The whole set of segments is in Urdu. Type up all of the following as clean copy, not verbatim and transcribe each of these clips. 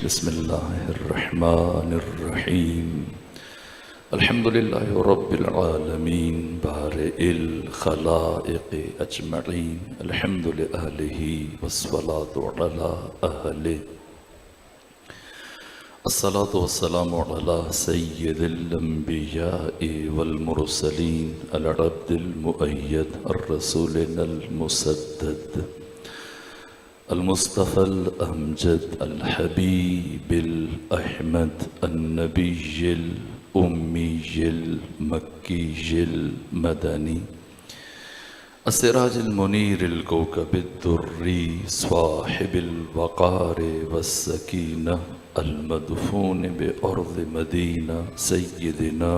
بسم الله الرحمن الرحيم. الحمد لله رب العالمين بارئ الخلائق أجمعين. الحمد لأهله والصلاة على أهله. الصلاة والسلام على سيد الأنبياء والمرسلين العبد المؤيد الرسول المسدد المصطفى الأمجد الحبيب الأحمد النبي الأمي المكي المدني السراج المنير الكوكب الدري صاحب الوقار والسكينة المدفون بأرض مدينة سيدنا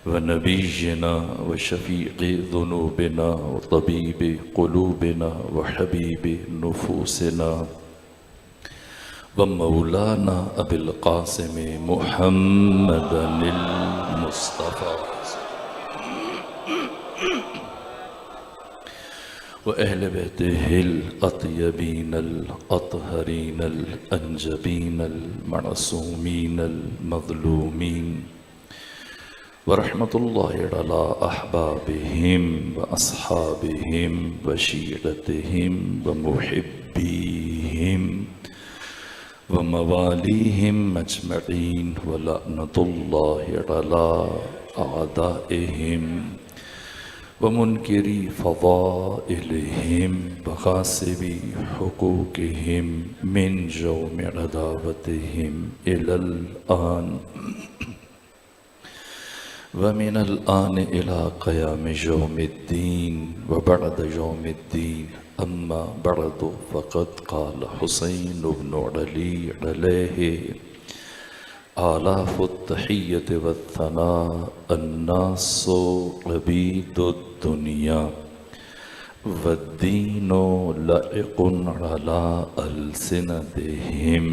ونبينا وشفيع ذنوبنا وطبيب قلوبنا وحبيب نفوسنا ومولانا أبي القاسم محمد المصطفى وأهل بيته الأطيبين الأطهرين الأنجبين المعصومين المظلومين ورحمة الله على أحبابهم وأصحابهم وشيرتهم ومحبيهم ومواليهم أجمعين ولعنة الله على أعدائهم ومنكري فضائلهم وغاصبي حقوقهم من جوم عداوتهم إلى الآن ومن الآن إلى قيام يوم الدين وبعد يوم الدين. أما بعد فقد قال حسين بن علي عليه آلاف التحية والثناء الناس عبيد الدنيا والدين لائق على ألسنتهم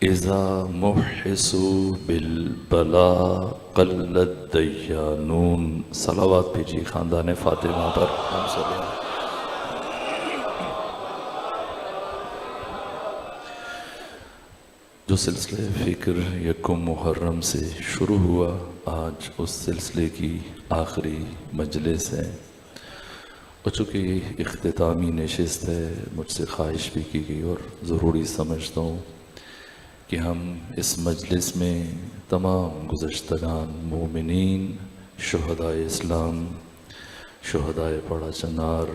إذا محسوا بالبلاء قل الديانون. صلوات بھیجی خاندان فاطمہ پر. جو سلسلہ فکر یکم محرم سے شروع ہوا آج اس سلسلے کی آخری مجلس ہے اور چونکہ اختتامی نشست ہے مجھ سے خواہش بھی کی گئی اور ضروری سمجھتا ہوں کہ ہم اس مجلس میں تمام گزشتگان مومنین شہدائے اسلام شہدائے پڑا چنار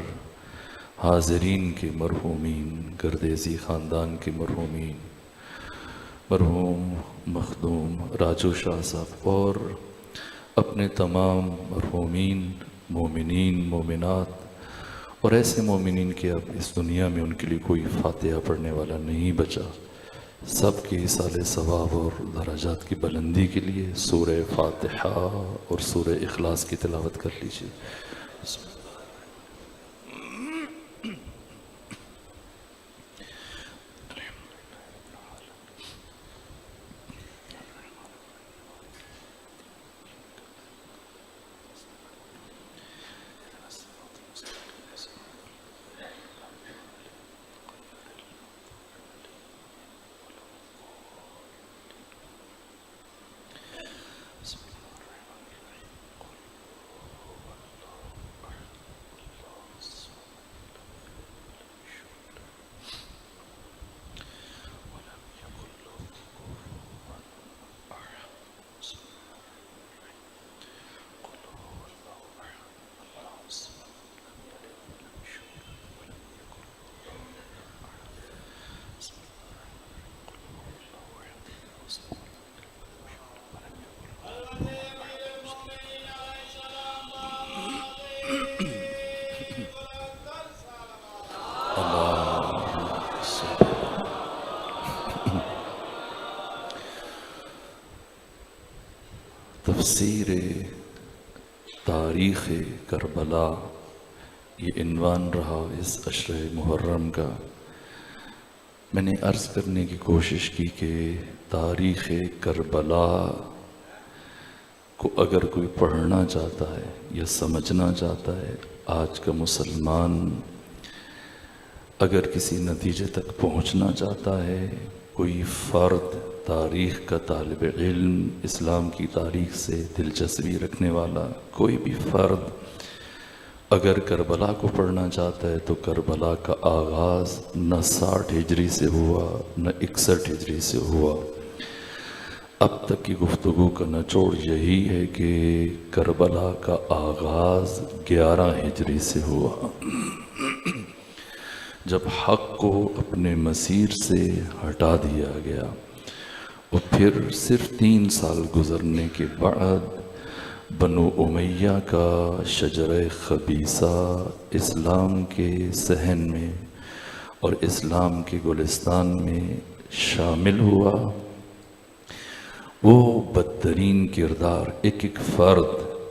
حاضرین کے مرحومین گردیزی خاندان کے مرحومین مرحوم مخدوم راجو شاہ صاحب اور اپنے تمام مرحومین مومنین مومنات اور ایسے مومنین کہ اب اس دنیا میں ان کے لیے کوئی فاتحہ پڑھنے والا نہیں بچا سب کے ایصال ثواب اور درجات کی بلندی کے لیے سورہ فاتحہ اور سورہ اخلاص کی تلاوت کر لیجیے. تفسیر تاریخ کربلا یہ عنوان رہا اس عشر محرم کا. میں نے عرض کرنے کی کوشش کی کہ تاریخ کربلا کو اگر کوئی پڑھنا چاہتا ہے یا سمجھنا چاہتا ہے آج کا مسلمان اگر کسی نتیجے تک پہنچنا چاہتا ہے کوئی فرد تاریخ کا طالب علم، اسلام کی تاریخ سے دلچسپی رکھنے والا کوئی بھی فرد اگر کربلا کو پڑھنا چاہتا ہے تو کربلا کا آغاز نہ 60 ہجری سے ہوا نہ 61 ہجری سے ہوا۔ اب تک کی گفتگو کا نچوڑ یہی ہے کہ کربلا کا آغاز 11 ہجری سے ہوا، جب حق کو اپنے مسیر سے ہٹا دیا گیا، اور پھر صرف 3 سال گزرنے کے بعد بنو امیہ کا شجرہ خبیثہ اسلام کے صحن میں اور اسلام کے گلستان میں شامل ہوا۔ وہ بدترین کردار، ایک فرد،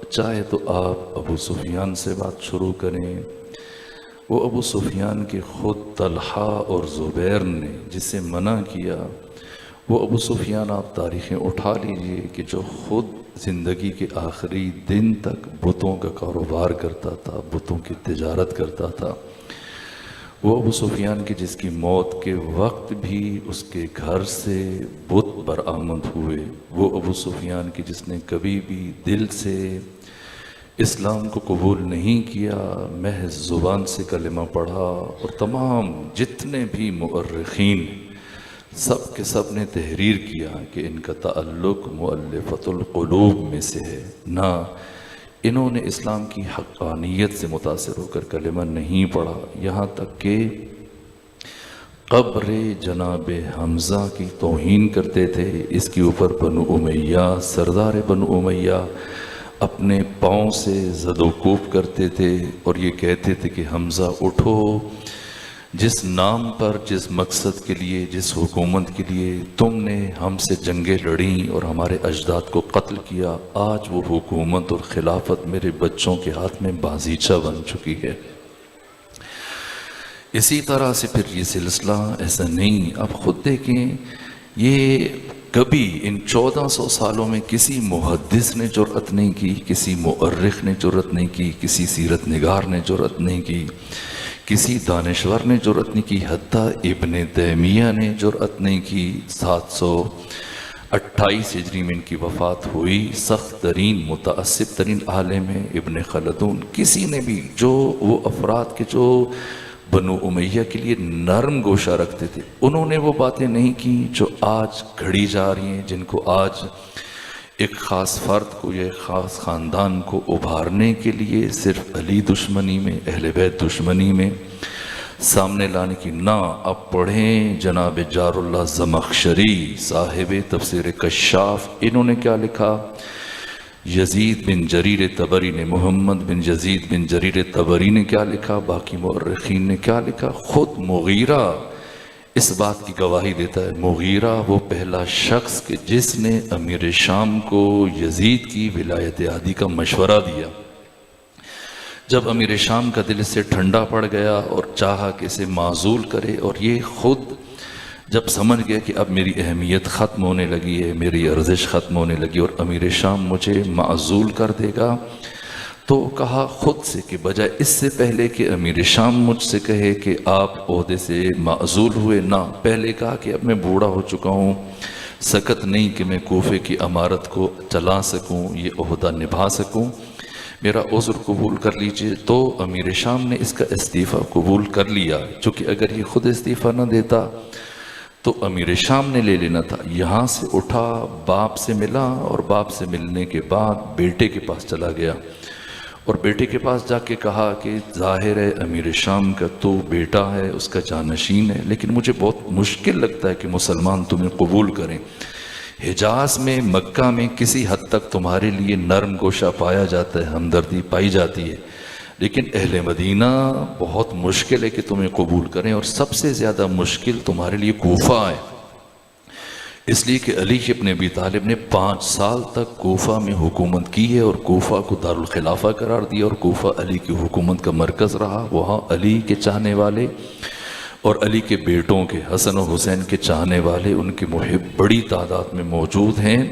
چاہے تو آپ ابو سفیان سے بات شروع کریں، وہ ابو سفیان کے خود طلحہ اور زبیر نے جسے منع کیا، وہ ابو سفیان آپ تاریخیں اٹھا لیجئے کہ جو خود زندگی کے آخری دن تک بتوں کا کاروبار کرتا تھا، بتوں کی تجارت کرتا تھا، وہ ابو سفیان کی جس کی موت کے وقت بھی اس کے گھر سے بت برآمد ہوئے، وہ ابو سفیان کی جس نے کبھی بھی دل سے اسلام کو قبول نہیں کیا، محض زبان سے کلمہ پڑھا، اور تمام جتنے بھی مؤرخین سب کے سب نے تحریر کیا کہ ان کا تعلق مؤلفۃ القلوب میں سے ہے، نہ انہوں نے اسلام کی حقانیت سے متاثر ہو کر کلمہ نہیں پڑھا، یہاں تک کہ قبر جناب حمزہ کی توہین کرتے تھے۔ اس کے اوپر بنو امیہ، سردار بنو امیہ اپنے پاؤں سے زد و کوب کرتے تھے اور یہ کہتے تھے کہ حمزہ اٹھو، جس نام پر، جس مقصد کے لیے، جس حکومت کے لیے تم نے ہم سے جنگیں لڑیں اور ہمارے اجداد کو قتل کیا، آج وہ حکومت اور خلافت میرے بچوں کے ہاتھ میں بازیچہ بن چکی ہے۔ اسی طرح سے پھر یہ سلسلہ ایسا نہیں، اب خود دیکھیں، یہ کبھی ان 1400 سالوں میں کسی محدث نے جرأت نہیں کی، کسی مؤرخ نے جرأت نہیں کی، کسی سیرت نگار نے جرأت نہیں کی، کسی دانشور نے جرأت نہیں کی، حتیٰ ابن تیمیہ نے جرأت نہیں کی۔ 728 ہجری میں ان کی وفات ہوئی، سخت ترین متعصب ترین عالم ہے ابن خلدون۔ کسی نے بھی، جو وہ افراد کے جو بنو امیہ کے لیے نرم گوشہ رکھتے تھے، انہوں نے وہ باتیں نہیں کی جو آج گھڑی جا رہی ہیں، جن کو آج ایک خاص فرد کو یا ایک خاص خاندان کو ابھارنے کے لیے صرف علی دشمنی میں، اہل بیت دشمنی میں سامنے لانے کی۔ نہ اب پڑھیں جناب جار اللہ زمخشری صاحب تفسیر کشاف، انہوں نے کیا لکھا، یزید بن جریر طبری نے، محمد بن یزید بن جریر طبری نے کیا لکھا، باقی مورخین نے کیا لکھا۔ خود مغیرہ اس بات کی گواہی دیتا ہے، مغیرہ وہ پہلا شخص کہ جس نے امیر شام کو یزید کی ولایت عہدی کا مشورہ دیا۔ جب امیر شام کا دل سے ٹھنڈا پڑ گیا اور چاہا کہ اسے معزول کرے، اور یہ خود جب سمجھ گیا کہ اب میری اہمیت ختم ہونے لگی ہے، میری ارزش ختم ہونے لگی اور امیر شام مجھے معزول کر دے گا، تو کہا خود سے کہ بجائے اس سے پہلے کہ امیر شام مجھ سے کہے کہ آپ عہدے سے معزول ہوئے، نہ پہلے کہا کہ اب میں بوڑھا ہو چکا ہوں، سکت نہیں کہ میں کوفے کی امارت کو چلا سکوں، یہ عہدہ نبھا سکوں، میرا عذر قبول کر لیجئے۔ تو امیر شام نے اس کا استعفیٰ قبول کر لیا، چونکہ اگر یہ خود استعفیٰ نہ دیتا تو امیر شام نے لے لینا تھا۔ یہاں سے اٹھا، باپ سے ملا، اور باپ سے ملنے کے بعد بیٹے کے پاس چلا گیا، اور بیٹے کے پاس جا کے کہا کہ ظاہر ہے امیر شام کا تو بیٹا ہے، اس کا جانشین ہے، لیکن مجھے بہت مشکل لگتا ہے کہ مسلمان تمہیں قبول کریں۔ حجاز میں، مکہ میں کسی حد تک تمہارے لیے نرم گوشہ پایا جاتا ہے، ہمدردی پائی جاتی ہے، لیکن اہل مدینہ بہت مشکل ہے کہ تمہیں قبول کریں، اور سب سے زیادہ مشکل تمہارے لیے کوفہ ہے، اس لیے کہ علی ابن ابی طالب نے 5 سال تک کوفہ میں حکومت کی ہے، اور کوفہ کو دارالخلافہ قرار دیا، اور کوفہ علی کی حکومت کا مرکز رہا۔ وہاں علی کے چاہنے والے اور علی کے بیٹوں کے، حسن و حسین کے چاہنے والے، ان کے محب بڑی تعداد میں موجود ہیں۔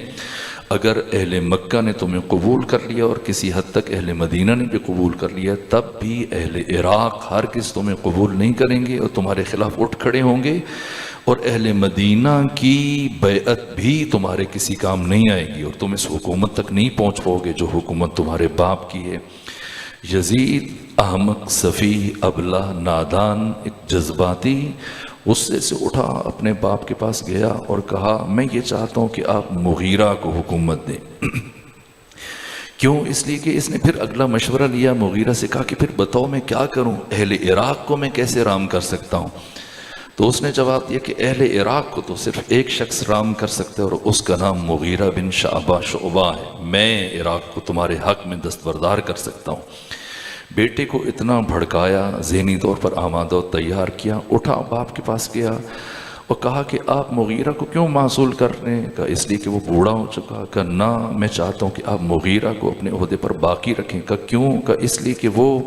اگر اہل مکہ نے تمہیں قبول کر لیا اور کسی حد تک اہل مدینہ نے بھی قبول کر لیا، تب بھی اہل عراق ہرگز تمہیں قبول نہیں کریں گے اور تمہارے خلاف اٹھ کھڑے ہوں گے، اور اہل مدینہ کی بیعت بھی تمہارے کسی کام نہیں آئے گی، اور تم اس حکومت تک نہیں پہنچ پاؤ گے جو حکومت تمہارے باپ کی ہے۔ یزید احمق، سفیہ، ابلہ، نادان، ایک جذباتی غصے سے اٹھا، اپنے باپ کے پاس گیا اور کہا میں یہ چاہتا ہوں کہ آپ مغیرہ کو حکومت دیں۔ کیوں؟ اس لیے کہ اس نے پھر اگلا مشورہ لیا مغیرہ سے، کہا کہ پھر بتاؤ میں کیا کروں، اہل عراق کو میں کیسے رام کر سکتا ہوں؟ تو اس نے جواب دیا کہ اہل عراق کو تو صرف ایک شخص رام کر سکتے اور اس کا نام مغیرہ بن شعبہ ہے، میں عراق کو تمہارے حق میں دستبردار کر سکتا ہوں۔ بیٹے کو اتنا بھڑکایا، ذہنی طور پر آمادہ و تیار کیا، اٹھا باپ کے پاس گیا اور کہا کہ آپ مغیرہ کو کیوں معزول کر رہے ہیں؟ کہا اس لیے کہ وہ بوڑھا ہو چکا۔ کہا نہ، میں چاہتا ہوں کہ آپ مغیرہ کو اپنے عہدے پر باقی رکھیں۔ کہا کیوں؟ کہا اس لیے کہ وہ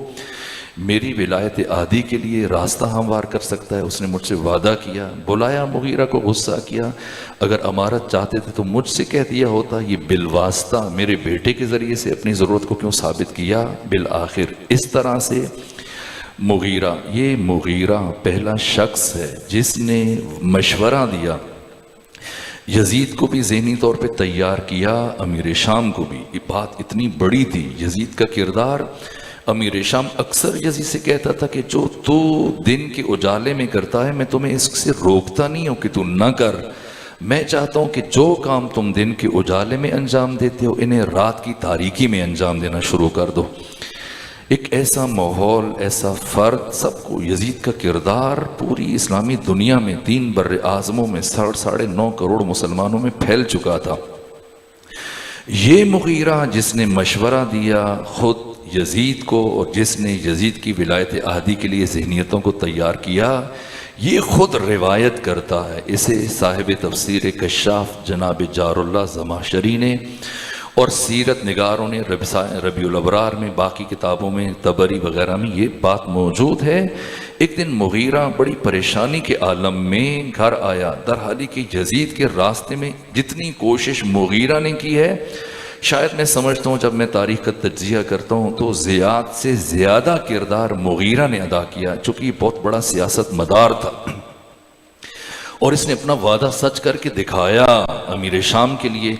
میری ولایت عہدی کے لیے راستہ ہموار کر سکتا ہے، اس نے مجھ سے وعدہ کیا۔ بلایا مغیرہ کو، غصہ کیا، اگر امارت چاہتے تھے تو مجھ سے کہہ دیا ہوتا، یہ بالواسطہ میرے بیٹے کے ذریعے سے اپنی ضرورت کو کیوں ثابت کیا؟ بالآخر اس طرح سے مغیرہ، یہ مغیرہ پہلا شخص ہے جس نے مشورہ دیا، یزید کو بھی ذہنی طور پہ تیار کیا، امیر شام کو بھی۔ یہ بات اتنی بڑی تھی، یزید کا کردار۔ امیر شام اکثر یزید سے کہتا تھا کہ جو تو دن کے اجالے میں کرتا ہے میں تمہیں اس سے روکتا نہیں ہوں کہ تو نہ کر، میں چاہتا ہوں کہ جو کام تم دن کے اجالے میں انجام دیتے ہو انہیں رات کی تاریکی میں انجام دینا شروع کر دو۔ ایک ایسا ماحول، ایسا فرد، سب کو یزید کا کردار پوری اسلامی دنیا میں 3 بر اعظموں میں 9.5 کروڑ مسلمانوں میں پھیل چکا تھا۔ یہ مغیرہ جس نے مشورہ دیا خود یزید کو اور جس نے یزید کی ولایت عہدی کے لیے ذہنیتوں کو تیار کیا، یہ خود روایت کرتا ہے۔ اسے صاحب تفسیر کشاف جناب جار اللہ زمخشری نے اور سیرت نگاروں نے ربیع الابرار میں، باقی کتابوں میں، طبری وغیرہ میں یہ بات موجود ہے۔ ایک دن مغیرہ بڑی پریشانی کے عالم میں گھر آیا، درحالی کہ یزید کے راستے میں جتنی کوشش مغیرہ نے کی ہے، شاید میں سمجھتا ہوں جب میں تاریخ کا تجزیہ کرتا ہوں تو زیاد سے زیادہ کردار مغیرہ نے ادا کیا، چونکہ یہ بہت بڑا سیاست مدار تھا اور اس نے اپنا وعدہ سچ کر کے دکھایا۔ امیر شام کے لیے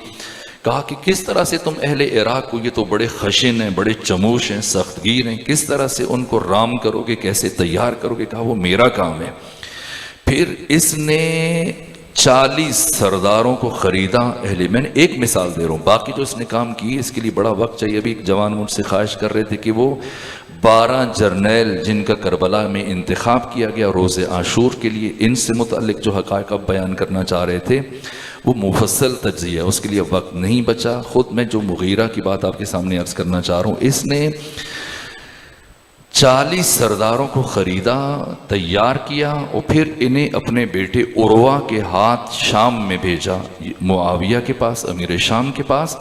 کہا کہ کس طرح سے تم اہل عراق کو، یہ تو بڑے خشن ہیں، بڑے چموش ہیں، سخت گیر ہیں، کس طرح سے ان کو رام کرو گے، کیسے تیار کرو گے؟ کہا وہ میرا کام ہے۔ پھر اس نے 40 سرداروں کو خریدا۔ میں نے ایک مثال دے رہا ہوں، باقی جو اس نے کام کی اس کے لیے بڑا وقت چاہیے۔ ابھی ایک جوان مجھ سے خواہش کر رہے تھے کہ وہ 12 جرنیل جن کا کربلا میں انتخاب کیا گیا روز عاشور کے لیے، ان سے متعلق جو حقائق اب بیان کرنا چاہ رہے تھے وہ مفصل تجزیہ، اس کے لیے وقت نہیں بچا۔ خود میں جو مغیرہ کی بات آپ کے سامنے عرض کرنا چاہ رہا ہوں، اس نے 40 سرداروں کو خریدا، تیار کیا اور پھر انہیں اپنے بیٹے عروہ کے ہاتھ شام میں بھیجا، معاویہ کے پاس، امیر شام کے پاس،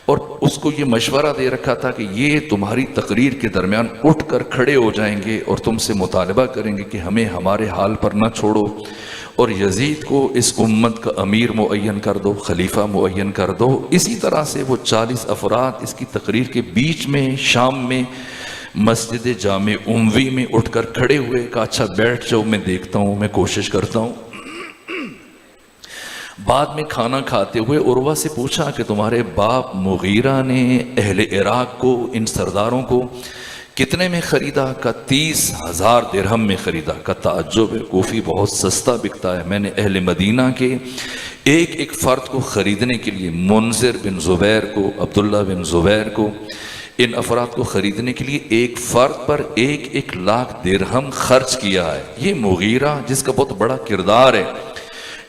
اور اس کو یہ مشورہ دے رکھا تھا کہ یہ تمہاری تقریر کے درمیان اٹھ کر کھڑے ہو جائیں گے اور تم سے مطالبہ کریں گے کہ ہمیں ہمارے حال پر نہ چھوڑو، اور یزید کو اس امت کا امیر معین کر دو، خلیفہ معین کر دو۔ اسی طرح سے وہ 40 افراد اس کی تقریر کے بیچ میں شام میں مسجد جامع اموی میں اٹھ کر کھڑے ہوئے، کہا اچھا بیٹھ جاؤ، میں دیکھتا ہوں، میں کوشش کرتا ہوں۔ بعد میں کھانا کھاتے ہوئے عروہ سے پوچھا کہ تمہارے باپ مغیرہ نے اہل عراق کو، ان سرداروں کو کتنے میں خریدا؟ کا 30,000 درہم میں خریدا۔ کا تعجب ہے، کوفی بہت سستا بکتا ہے، میں نے اہل مدینہ کے ایک ایک فرد کو خریدنے کے لیے منذر بن زبیر کو، عبداللہ بن زبیر کو، ان افراد کو خریدنے کے لیے ایک فرد پر 1 لاکھ درہم خرچ کیا ہے۔ یہ مغیرہ جس کا بہت بڑا کردار ہے،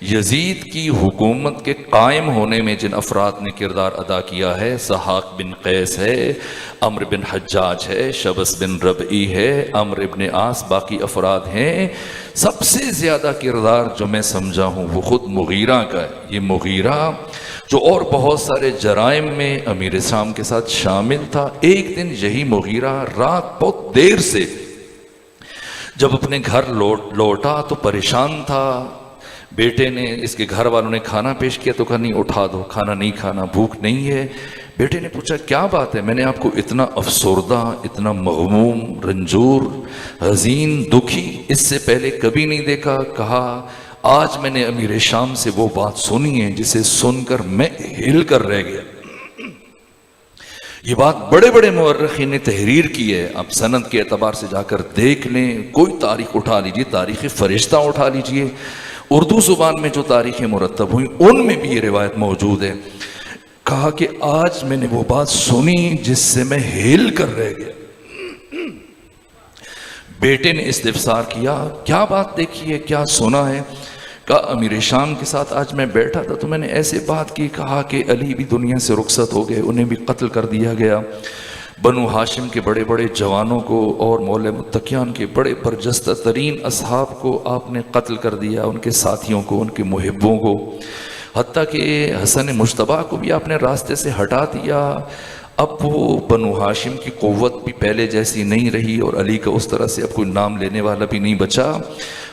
یزید کی حکومت کے قائم ہونے میں جن افراد نے کردار ادا کیا ہے، سحاق بن قیس ہے، عمرو بن حجاج ہے، شبس بن ربعی ہے، عمرو بن عاص، باقی افراد ہیں، سب سے زیادہ کردار جو میں سمجھا ہوں وہ خود مغیرہ کا ہے۔ یہ مغیرہ جو اور بہت سارے جرائم میں امیر شام کے ساتھ شامل تھا، ایک دن یہی مغیرہ رات بہت دیر سے جب اپنے گھر لوٹا تو پریشان تھا۔ بیٹے نے، اس کے گھر والوں نے کھانا پیش کیا تو کہا نہیں اٹھا دو، کھانا نہیں کھانا، بھوک نہیں ہے۔ بیٹے نے پوچھا کیا بات ہے؟ میں نے آپ کو اتنا افسردہ، اتنا مغموم، رنجور، حزین، دکھی اس سے پہلے کبھی نہیں دیکھا۔ کہا آج میں نے امیر شام سے وہ بات سنی ہے جسے سن کر میں ہل کر رہ گیا. یہ بات بڑے بڑے مورخین نے تحریر کی ہے. آپ سند کے اعتبار سے جا کر دیکھ لیں, کوئی تاریخ اٹھا لیجئے, تاریخ فرشتہ اٹھا لیجئے, اردو زبان میں جو تاریخیں مرتب ہوئی ان میں بھی یہ روایت موجود ہے. کہا کہ آج میں نے وہ بات سنی جس سے میں ہل کر رہ گیا. بیٹے نے استفسار کیا, کیا بات دیکھی ہے, کیا سنا ہے؟ کہا امیر شام کے ساتھ آج میں بیٹھا تھا تو میں نے ایسے بات کی. کہا کہ علی بھی دنیا سے رخصت ہو گئے, انہیں بھی قتل کر دیا گیا. بنو ہاشم کے بڑے بڑے جوانوں کو اور مولا متقیان کے بڑے برجستہ ترین اصحاب کو آپ نے قتل کر دیا, ان کے ساتھیوں کو, ان کے محبوں کو, حتیٰ کہ حسن مجتبیٰ کو بھی آپ نے راستے سے ہٹا دیا. اب وہ بنو ہاشم کی قوت بھی پہلے جیسی نہیں رہی اور علی کا اس طرح سے اب کوئی نام لینے والا بھی نہیں بچا.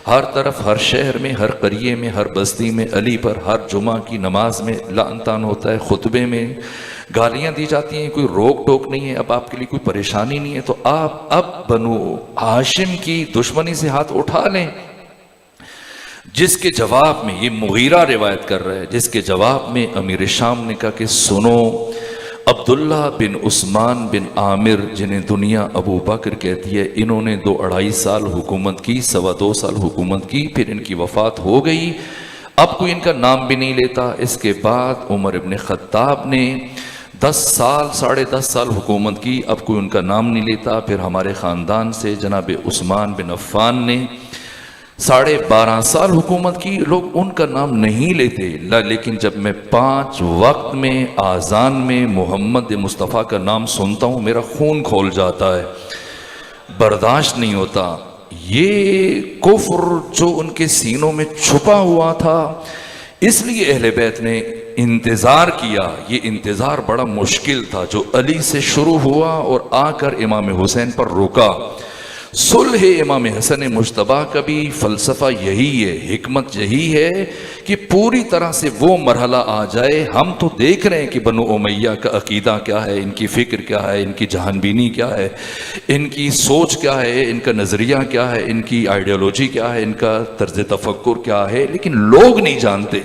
ہر طرف, ہر شہر میں, ہر قریے میں, ہر بستی میں علی پر ہر جمعہ کی نماز میں لعن طعن ہوتا ہے, خطبے میں گالیاں دی جاتی ہیں, کوئی روک ٹوک نہیں ہے. اب آپ کے لیے کوئی پریشانی نہیں ہے تو آپ اب بنو ہاشم کی دشمنی سے ہاتھ اٹھا لیں. جس کے جواب میں یہ مغیرہ روایت کر رہا ہے, جس کے جواب میں امیر شام نے کہا کہ سنو, عبداللہ بن عثمان بن عامر جنہیں دنیا ابو بکر کہتی ہے, انہوں نے 2-2.5 سال حکومت کی, 2.25 سال حکومت کی, پھر ان کی وفات ہو گئی. اب کوئی ان کا نام بھی نہیں لیتا. اس کے بعد عمر ابن خطاب نے 10 سال 10.5 سال حکومت کی, اب کوئی ان کا نام نہیں لیتا. پھر ہمارے خاندان سے جناب عثمان بن عفان نے 12.5 سال حکومت کی, لوگ ان کا نام نہیں لیتے. لیکن جب میں 5 وقت میں آذان میں محمد مصطفیٰ کا نام سنتا ہوں میرا خون کھول جاتا ہے, برداشت نہیں ہوتا. یہ کفر جو ان کے سینوں میں چھپا ہوا تھا, اس لیے اہل بیت نے انتظار کیا. یہ انتظار بڑا مشکل تھا جو علی سے شروع ہوا اور آ کر امام حسین پر رکا. صلح امام حسن مجتبیٰ کا بھی فلسفہ یہی ہے, حکمت یہی ہے کہ پوری طرح سے وہ مرحلہ آ جائے. ہم تو دیکھ رہے ہیں کہ بنو امیہ کا عقیدہ کیا ہے, ان کی فکر کیا ہے, ان کی جہان بینی کیا ہے, ان کی سوچ کیا ہے, ان کا نظریہ کیا ہے, ان کی آئیڈیالوجی کیا ہے, ان کا طرز تفکر کیا ہے, لیکن لوگ نہیں جانتے.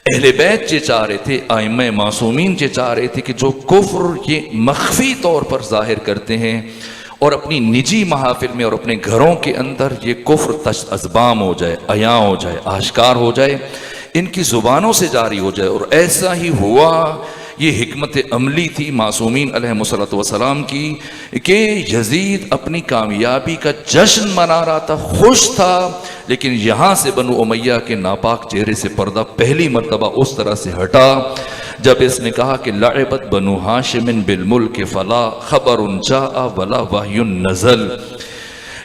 اہل بیت یہ چاہ رہے تھے, ائمہ معصومین یہ چاہ رہے تھے کہ جو کفر یہ مخفی طور پر ظاہر کرتے ہیں اور اپنی نجی محافل میں اور اپنے گھروں کے اندر یہ کفر ازبام ہو جائے, عیاں ہو جائے, آشکار ہو جائے, ان کی زبانوں سے جاری ہو جائے. اور ایسا ہی ہوا. یہ حکمت عملی تھی معصومین علیہ السلام کی کہ یزید اپنی کامیابی کا جشن منا رہا تھا, خوش تھا, لیکن یہاں سے بنو امیہ کے ناپاک چہرے سے پردہ پہلی مرتبہ اس طرح سے ہٹا جب اس نے کہا کہ لعبت بنو ہاشم بالملک فلا خبر جاء ولا وحی نزل.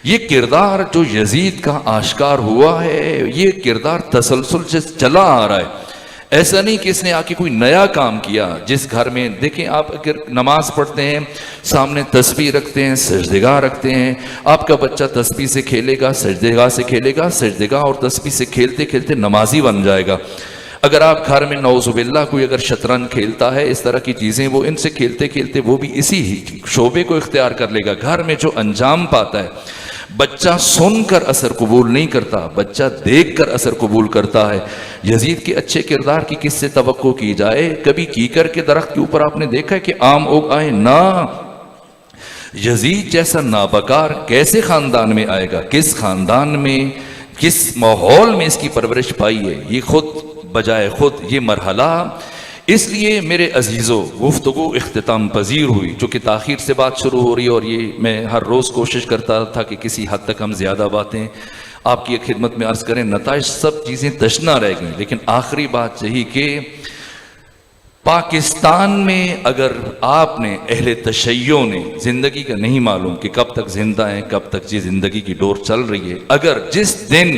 یہ کردار جو یزید کا آشکار ہوا ہے, یہ کردار تسلسل سے چلا آ رہا ہے. ایسا نہیں کہ اس نے آ کے کوئی نیا کام کیا. جس گھر میں دیکھیں آپ اگر نماز پڑھتے ہیں, سامنے تسبیح رکھتے ہیں, سجدگاہ رکھتے ہیں, آپ کا بچہ تسبیح سے کھیلے گا, سجدگاہ سے کھیلے گا, سجدگاہ اور تسبیح سے کھیلتے کھیلتے نمازی بن جائے گا. اگر آپ گھر میں نعوذ باللہ کوئی اگر شطرنج کھیلتا ہے, اس طرح کی چیزیں, وہ ان سے کھیلتے کھیلتے وہ بھی اسی شعبے کو اختیار کر لے گا. گھر میں جو انجام پاتا ہے, بچہ سن کر اثر قبول نہیں کرتا, بچہ دیکھ کر اثر قبول کرتا ہے. یزید کے اچھے کردار کی کس سے توقع کی جائے؟ کبھی کیکر کے درخت کے اوپر آپ نے دیکھا ہے کہ آم اگ آئے؟ نہ. یزید جیسا نابکار کیسے خاندان میں آئے گا؟ کس خاندان میں, کس ماحول میں اس کی پرورش پائی ہے؟ یہ خود بجائے خود یہ مرحلہ. اس لیے میرے عزیزو, گفتگو اختتام پذیر ہوئی, چونکہ تاخیر سے بات شروع ہو رہی ہے اور یہ میں ہر روز کوشش کرتا تھا کہ کسی حد تک ہم زیادہ باتیں آپ کی خدمت میں عرض کریں. نتائج سب چیزیں تشنا رہ گئیں, لیکن آخری بات یہی کہ پاکستان میں اگر آپ نے اہل تشیع نے, زندگی کا نہیں معلوم کہ کب تک زندہ ہیں, کب تک یہ زندگی کی ڈور چل رہی ہے, اگر جس دن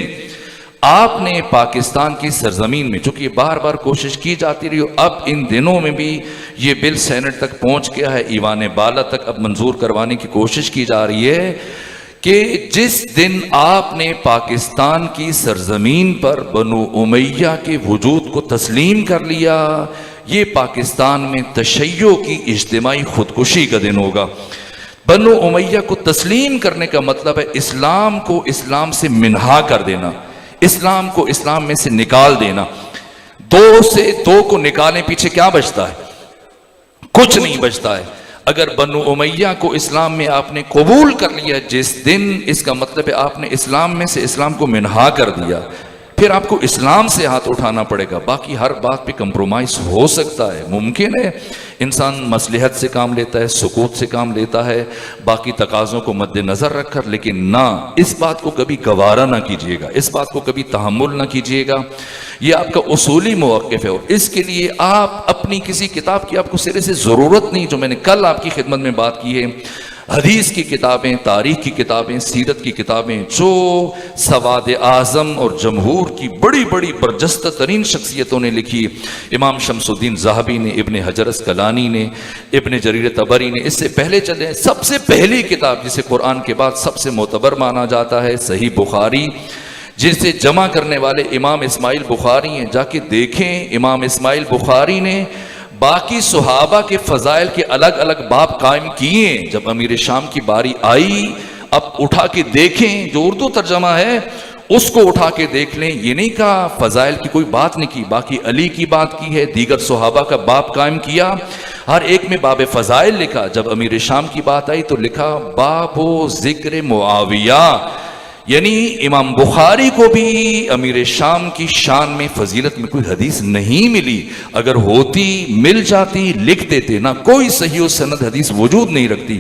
آپ نے پاکستان کی سرزمین میں, چونکہ بار بار کوشش کی جاتی رہی, اب ان دنوں میں بھی یہ بل سینٹ تک پہنچ گیا ہے, ایوان بالا تک اب منظور کروانے کی کوشش کی جا رہی ہے, کہ جس دن آپ نے پاکستان کی سرزمین پر بنو امیہ کے وجود کو تسلیم کر لیا, یہ پاکستان میں تشیع کی اجتماعی خودکشی کا دن ہوگا. بنو امیہ کو تسلیم کرنے کا مطلب ہے اسلام کو اسلام سے منہا کر دینا. اسلام کو اسلام میں سے نکال دینا. دو سے دو کو نکالیں پیچھے کیا بچتا ہے؟ کچھ نہیں بچتا ہے. اگر بنو امیہ کو اسلام میں آپ نے قبول کر لیا جس دن، اس کا مطلب ہے آپ نے اسلام میں سے اسلام کو منہا کر دیا. پھر آپ کو اسلام سے ہاتھ اٹھانا پڑے گا. باقی ہر بات پہ کمپرومائز ہو سکتا ہے، ممکن ہے. انسان مصلحت سے کام لیتا ہے، سکوت سے کام لیتا ہے، باقی تقاضوں کو مد نظر رکھ کر. لیکن نہ، اس بات کو کبھی گوارا نہ کیجیے گا، اس بات کو کبھی تحمل نہ کیجیے گا. یہ آپ کا اصولی موقف ہے، اور اس کے لیے آپ اپنی کسی کتاب کی آپ کو سرے سے ضرورت نہیں. جو میں نے کل آپ کی خدمت میں بات کی ہے، حدیث کی کتابیں، تاریخ کی کتابیں، سیرت کی کتابیں، جو سواد اعظم اور جمہور کی بڑی بڑی برجستہ ترین شخصیتوں نے لکھی، امام شمس الدین ذہبی نے، ابن حجر اسقلانی نے، ابن جریر طبری نے. اس سے پہلے چلے، سب سے پہلی کتاب جسے قرآن کے بعد سب سے معتبر مانا جاتا ہے، صحیح بخاری، جسے جمع کرنے والے امام اسماعیل بخاری ہیں. جا کے دیکھیں، امام اسماعیل بخاری نے باقی صحابہ کے فضائل کے الگ الگ باب قائم کیے. جب امیر شام کی باری آئی، اب اٹھا کے دیکھیں، جو اردو ترجمہ ہے اس کو اٹھا کے دیکھ لیں. یہ نہیں کہا فضائل کی کوئی بات نہیں کی، باقی علی کی بات کی ہے، دیگر صحابہ کا باب قائم کیا، ہر ایک میں باب فضائل لکھا. جب امیر شام کی بات آئی تو لکھا باب ذکر معاویہ. یعنی امام بخاری کو بھی امیر شام کی شان میں، فضیلت میں کوئی حدیث نہیں ملی. اگر ہوتی، مل جاتی، لکھ دیتے. نہ کوئی صحیح و سند حدیث وجود نہیں رکھتی.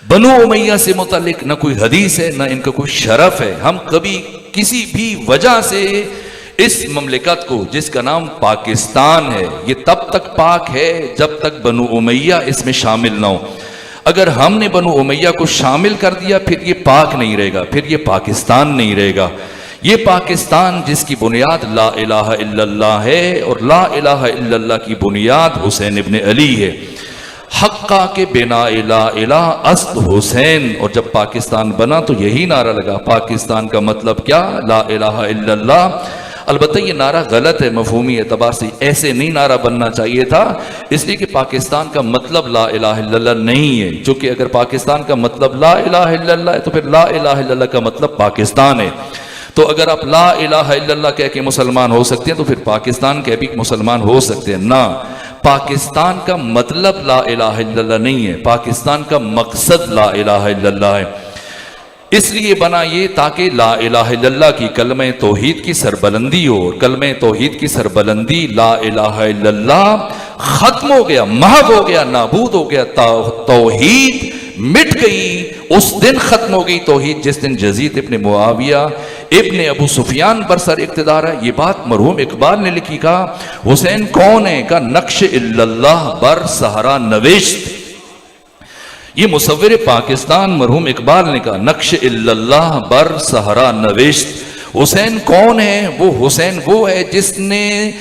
بنو امیہ سے متعلق نہ کوئی حدیث ہے، نہ ان کا کوئی شرف ہے. ہم کبھی کسی بھی وجہ سے اس مملکت کو، جس کا نام پاکستان ہے، یہ تب تک پاک ہے جب تک بنو امیہ اس میں شامل نہ ہو. اگر ہم نے بنو امیہ کو شامل کر دیا، پھر یہ پاک نہیں رہے گا، پھر یہ پاکستان نہیں رہے گا. یہ پاکستان جس کی بنیاد لا الہ الا اللہ ہے، اور لا الہ الا اللہ کی بنیاد حسین ابن علی ہے. حقہ کے بنا لا الہ است حسین. اور جب پاکستان بنا تو یہی نعرہ لگا. پاکستان کا مطلب کیا؟ لا الہ الا اللہ. البتہ یہ نعرہ غلط ہے مفہومی اعتبار سے، ایسے نہیں نعرہ بننا چاہیے تھا، اس لیے کہ پاکستان کا مطلب لا الہ الا اللہ نہیں ہے. چونکہ اگر پاکستان کا مطلب لا الہ الا اللہ ہے تو پھر لا الہ الا اللہ کا مطلب پاکستان ہے. تو اگر آپ لا الہ الا اللہ کہہ کے مسلمان ہو سکتے ہیں تو پھر پاکستان کہہ بھی مسلمان ہو سکتے ہیں. نہ، پاکستان کا مطلب لا الہ الا اللہ نہیں ہے، پاکستان کا مقصد لا الہ الا اللہ ہے. اس لیے بنا یہ تاکہ لا الہ الا اللہ کی کلمہ توحید کی سربلندی ہو. اور کلمہ توحید کی سربلندی لا الہ الا اللہ ختم ہو گیا، محو ہو گیا، نابود ہو گیا. توحید مٹ گئی. اس دن ختم ہو گئی توحید جس دن یزید ابن معاویہ ابن ابو سفیان پر سر اقتدار ہے. یہ بات مرحوم اقبال نے لکھی. کہا حسین کون ہے؟ کہا نقش الا اللہ بر صحرا نوشت. یہ مصور پاکستان مرحوم اقبال نے کہا نقش الا اللہ بر صحرا نوشت. حسین کون ہے؟ وہ حسین وہ ہے جس نے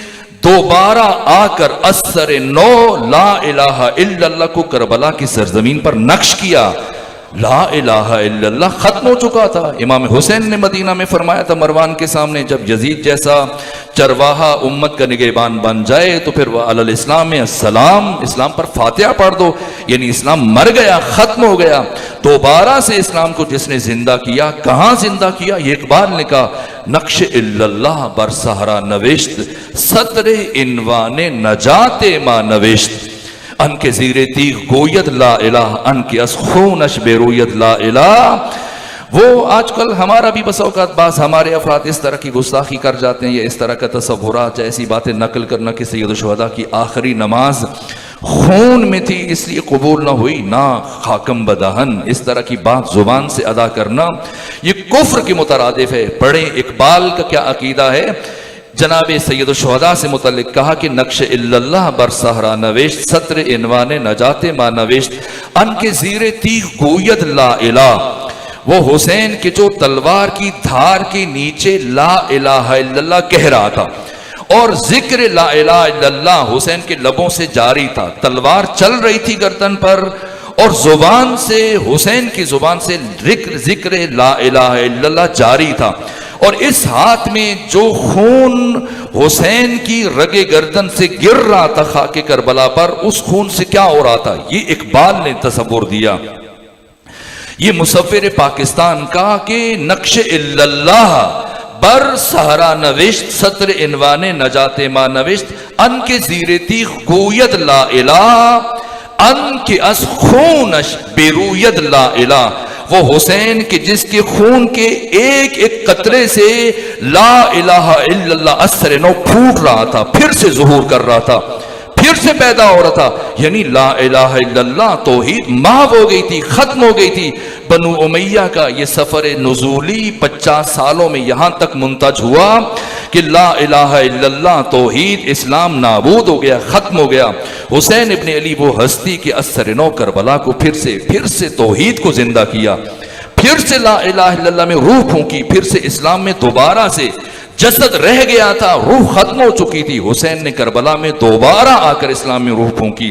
دوبارہ آ کر اثر نو لا الہ الا اللہ کو کربلا کی سرزمین پر نقش کیا. لا الہ الا اللہ ختم ہو چکا تھا. امام حسین نے مدینہ میں فرمایا تھا مروان کے سامنے، جب یزید جیسا چرواہا امت کا نگہبان بن جائے تو پھر وہ علی الاسلام السلام، اسلام پر فاتحہ پڑھ دو. یعنی اسلام مر گیا، ختم ہو گیا. دوبارہ سے اسلام کو جس نے زندہ کیا، کہاں زندہ کیا؟ یہ اقبال نے کہا نقش الا اللہ بر صحرا نوشت، صدر عنوان نجات ما نوشت. ان کے زیر تیغ گوید لا الہ، ان کے از خونش بے روید لا الہ. وہ آج کل ہمارا بھی بس اوقات بعض ہمارے افراد اس طرح کی گستاخی کر جاتے ہیں، یا اس طرح کا تصورات، ایسی باتیں نقل کرنا کہ سید الشہداء کی آخری نماز خون میں تھی اس لیے قبول نہ ہوئی. نہ، خاکم بدہن اس طرح کی بات زبان سے ادا کرنا یہ کفر کے مترادف ہے. پڑھیں اقبال کا کیا عقیدہ ہے. جناب سید الشہداء سے متعلق کہا کہ نقش الا اللہ بر صحرا نوشت، سطر عنوان نجات ما نوشت، ان کے زیر تیغ گوید لا الہ. وہ حسین کے جو تلوار کی دھار کے نیچے لا الہ الا اللہ کہہ رہا تھا، اور ذکر لا الہ الا اللہ حسین کے لبوں سے جاری تھا. تلوار چل رہی تھی گردن پر، اور زبان سے، حسین کی زبان سے ذکر لا الہ الا اللہ جاری تھا. اور اس ہاتھ میں جو خون حسین کی رگے گردن سے گر رہا تھا خاک کربلا پر، اس خون سے کیا ہو رہا تھا؟ یہ اقبال نے تصور دیا. یہ مصور پاکستان کا کہ نقش الا اللہ بر صحرا نوشت سطر عنوان نجات ما نوشت ان کے زیر تیغ گوید لا الہ ان کے از خونش بیروید لا الہ، وہ حسین کے جس کے خون کے ایک ایک قطرے سے لا الہ الا اللہ اثر نو پھوٹ رہا تھا، پھر سے ظہور کر رہا تھا، پھر سے پیدا ہو رہا تھا، یعنی لا الہ الا اللہ توحید محو ہو گئی تھی، ختم ہو گئی تھی۔ بنو امیہ کا یہ سفر نزولی 50 سالوں میں یہاں تک منتج ہوا کہ لا الہ الا اللہ توحید اسلام نابود ہو گیا، ختم ہو گیا۔ حسین ابن علی وہ ہستی کے اثر نو کربلا کو پھر سے توحید کو زندہ کیا، پھر سے لا الہ الا اللہ میں روح پھونکی، پھر سے اسلام میں دوبارہ سے جسد رہ گیا تھا، روح ختم ہو چکی تھی، حسین نے کربلا میں دوبارہ آ کر اسلام میں روح پھونکی۔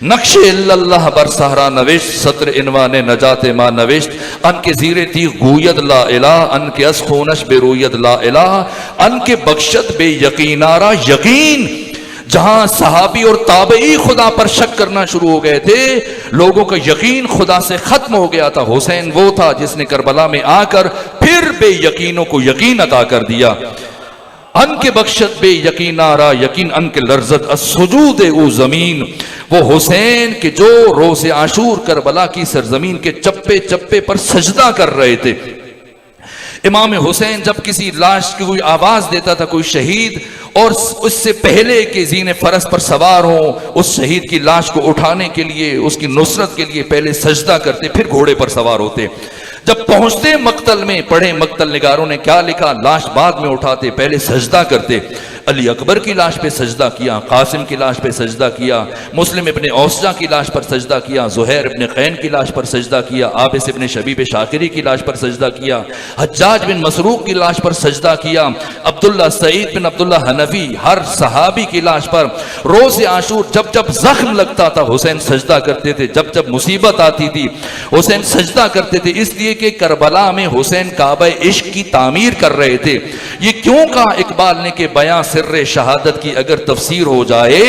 نقش اللہ بر صحرا نوشت سطر عنوان نجات ما نوشت ان کے زیر تیغ گوید لا الہ ان کے از خونش بے روید لا الہ ان کے بخشت بے یقینارا یقین۔ جہاں صحابی اور تابعی خدا پر شک کرنا شروع ہو گئے تھے، لوگوں کا یقین خدا سے ختم ہو گیا تھا، حسین وہ تھا جس نے کربلا میں آ کر پھر بے یقینوں کو یقین عطا کر دیا۔ ان کے بخشت بے یقینارا یقین ان کے لرزت السجود او زمین، وہ حسین کے جو روز عاشور کربلا کی سرزمین کے چپے چپے پر سجدہ کر رہے تھے۔ امام حسین جب کسی لاش کی کوئی آواز دیتا تھا، کوئی شہید، اور اس سے پہلے کہ زین فرس پر سوار ہوں اس شہید کی لاش کو اٹھانے کے لیے، اس کی نصرت کے لیے پہلے سجدہ کرتے، پھر گھوڑے پر سوار ہوتے۔ جب پہنچتے مقتل میں، پڑھے مقتل نگاروں نے کیا لکھا، لاش بعد میں اٹھاتے، پہلے سجدہ کرتے۔ علی اکبر کی لاش پہ سجدہ کیا، قاسم کی لاش پہ سجدہ کیا، مسلم ابن اوسجہ کی لاش پر سجدہ کیا، زہیر ابن قین کی لاش پر سجدہ کیا، عابس ابن شبیب شاکری کی لاش پر سجدہ کیا، حجاج بن مسروق کی لاش پر سجدہ کیا، عبداللہ سعید بن عبداللہ حنفی، ہر صحابی کی لاش پر روز عاشور جب جب زخم لگتا تھا حسین سجدہ کرتے تھے، جب جب مصیبت آتی تھی حسین سجدہ کرتے تھے، اس لیے کہ کربلا میں حسین کعبہ عشق کی تعمیر کر رہے تھے۔ یہ کیوں کہا اقبال نے کہ بیاں سر شہادت کی اگر تفسیر ہو جائے،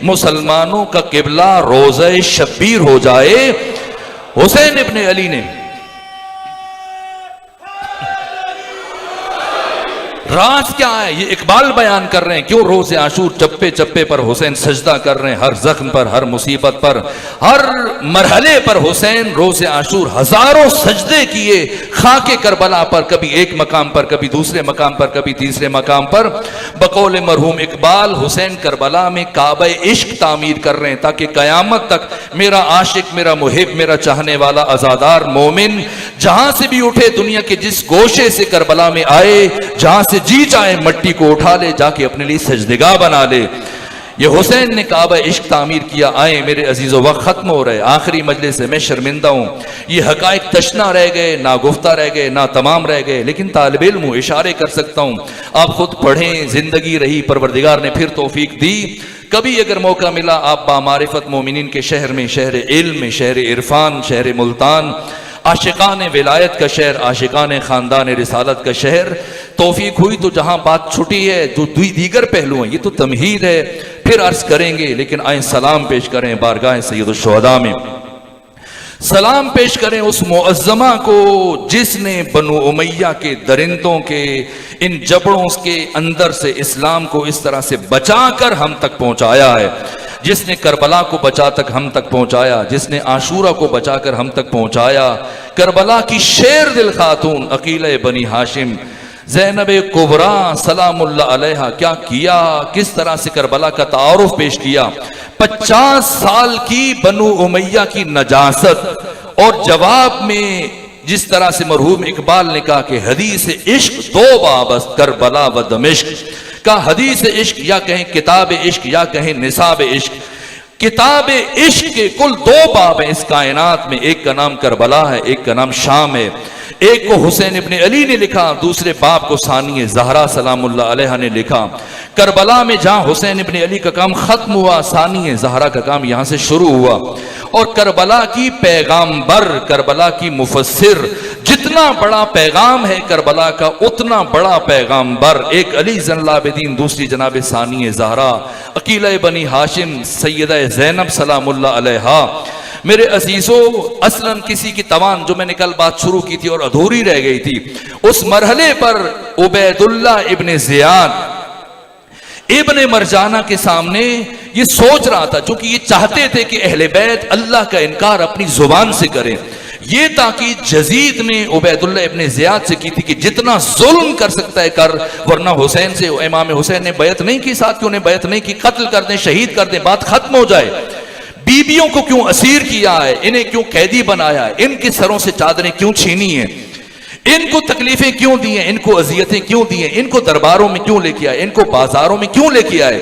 مسلمانوں کا قبلہ روزہ شبیر ہو جائے۔ حسین ابن علی نے راز کیا ہے یہ اقبال بیان کر رہے ہیں، کیوں روز عاشور چپے چپے پر حسین سجدہ کر رہے ہیں، ہر زخم پر، ہر مصیبت پر، ہر مرحلے پر حسین روز عاشور ہزاروں سجدے کیے خاک کربلا پر، کبھی ایک مقام پر، کبھی دوسرے مقام پر، کبھی تیسرے مقام پر۔ بقول مرحوم اقبال حسین کربلا میں کعبہ عشق تعمیر کر رہے ہیں تاکہ قیامت تک میرا عاشق، میرا محب، میرا چاہنے والا عزادار مومن جہاں سے بھی اٹھے، دنیا کے جس گوشے سے کربلا میں آئے، جہاں سے جی چاہے مٹی کو اٹھا لے، جا کے اپنے لیے سجدگاہ بنا لے۔ یہ حسین نے کعبہ عشق تعمیر کیا۔ آئے میرے عزیزو، وقت ختم ہو رہے، آخری مجلس ہے، میں شرمندہ ہوں، یہ حقائق تشنا رہ گئے، ناگفتہ رہ گئے، ناتمام رہ گئے، لیکن طالب علم ہوں، اشارے کر سکتا ہوں، آپ خود پڑھیں۔ زندگی رہی، پروردگار نے پھر توفیق دی، کبھی اگر موقع ملا آپ بامعرفت مومنین کے شہر میں، شہر علم میں، شہر عرفان، شہر ملتان، عاشقان ولایت کا شہر، عاشقان خاندان رسالت کا شہر، توفیق ہوئی تو جہاں بات چھٹی ہے، جو دیگر پہلو ہیں، یہ تو تمہید ہے، پھر عرض کریں گے، لیکن آئیں سلام پیش کریں بارگاہ سید الشہداء میں، سلام پیش کریں اس معظمہ کو جس نے بنو امیہ کے درندوں کے ان جبڑوں کے اندر سے اسلام کو اس طرح سے بچا کر ہم تک پہنچایا ہے، جس نے کربلا کو بچا تک ہم تک پہنچایا، جس نے عاشورہ کو بچا کر ہم تک پہنچایا۔ کربلا کی شیر دل خاتون عقیلہ بنی ہاشم زینب کبریٰ سلام اللہ علیہا کیا کس طرح سے کربلا کا تعارف پیش کیا۔ 50 سال کی بنو امیہ کی نجاست اور جواب میں جس طرح سے مرحوم اقبال نے کہا کہ حدیث عشق دو بابست کربلا و دمشق کا، حدیث عشق یا کہیں کتاب عشق یا کہیں نصاب عشق، کتاب عشق کے کل 2 باب ہیں اس کائنات میں، ایک کا نام کربلا ہے، ایک کا نام شام ہے۔ ایک کو حسین ابن علی نے لکھا، دوسرے باب کو ثانی زہرا سلام اللہ علیہ نے لکھا۔ کربلا میں جہاں حسین ابن علی کا کام ختم ہوا، ثانی زہرا کا کام یہاں سے شروع ہوا، اور کربلا کی پیغامبر، کربلا کی مفسر، جتنا بڑا پیغام ہے کربلا کا اتنا بڑا پیغامبر، ایک علی زین العابدین، دوسری جناب ثانی زہرا، عقیلہ بنی ہاشم سیدہ زینب سلام اللہ علیہا۔ میرے عزیزو، اصلاً کسی کی توان جو میں نے کل بات شروع کی تھی اور ادھوری رہ گئی تھی، اس مرحلے پر عبیداللہ ابن زیاد ابن مرجانہ کے سامنے یہ سوچ رہا تھا، چونکہ یہ چاہتے تھے کہ اہل بیت اللہ کا انکار اپنی زبان سے کریں. یہ تاکید یزید نے عبیداللہ ابن زیاد سے کی تھی کہ جتنا ظلم کر سکتا ہے کر، ورنہ حسین سے، امام حسین نے بیعت نہیں کی، ساتھ کیوں نے بیعت نہیں کی، قتل کر دیں، شہید کر دیں، بات ختم ہو جائے. بیویوں کو کیوں اسیر کیا ہے، انہیں کیوں قیدی بنایا ہے، ان کے سروں سے چادریں کیوں چھینی ہیں، ان کو تکلیفیں کیوں دی ہیں، ان کو اذیتیں کیوں دی ہیں، ان کو درباروں میں کیوں لے کے آئے، ان کو بازاروں میں کیوں لے کے آئے؟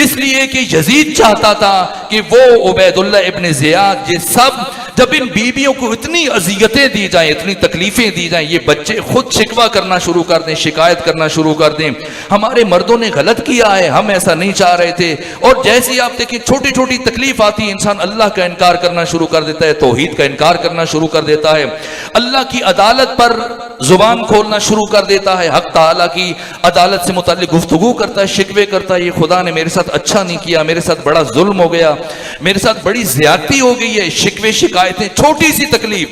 اس لیے کہ یزید چاہتا تھا کہ وہ عبیداللہ ابن زیاد یہ سب جب ان بیویوں کو اتنی اذیتیں دی جائیں، اتنی تکلیفیں دی جائیں، یہ بچے خود شکوہ کرنا شروع کر دیں، شکایت کرنا شروع کر دیں، ہمارے مردوں نے غلط کیا ہے، ہم ایسا نہیں چاہ رہے تھے. اور جیسے ہی آپ دیکھیں چھوٹی چھوٹی تکلیف آتی ہے، انسان اللہ کا انکار کرنا شروع کر دیتا ہے، توحید کا انکار کرنا شروع کر دیتا ہے، اللہ کی عدالت پر زبان کھولنا شروع کر دیتا ہے، حق تعالیٰ کی عدالت سے متعلق گفتگو کرتا ہے، شکوے کرتا ہے، یہ خدا نے میرے ساتھ اچھا نہیں کیا، میرے ساتھ بڑا ظلم ہو گیا، میرے ساتھ بڑی زیادتی ہو گئی ہے. شکوے شکایتیں، چھوٹی سی تکلیف.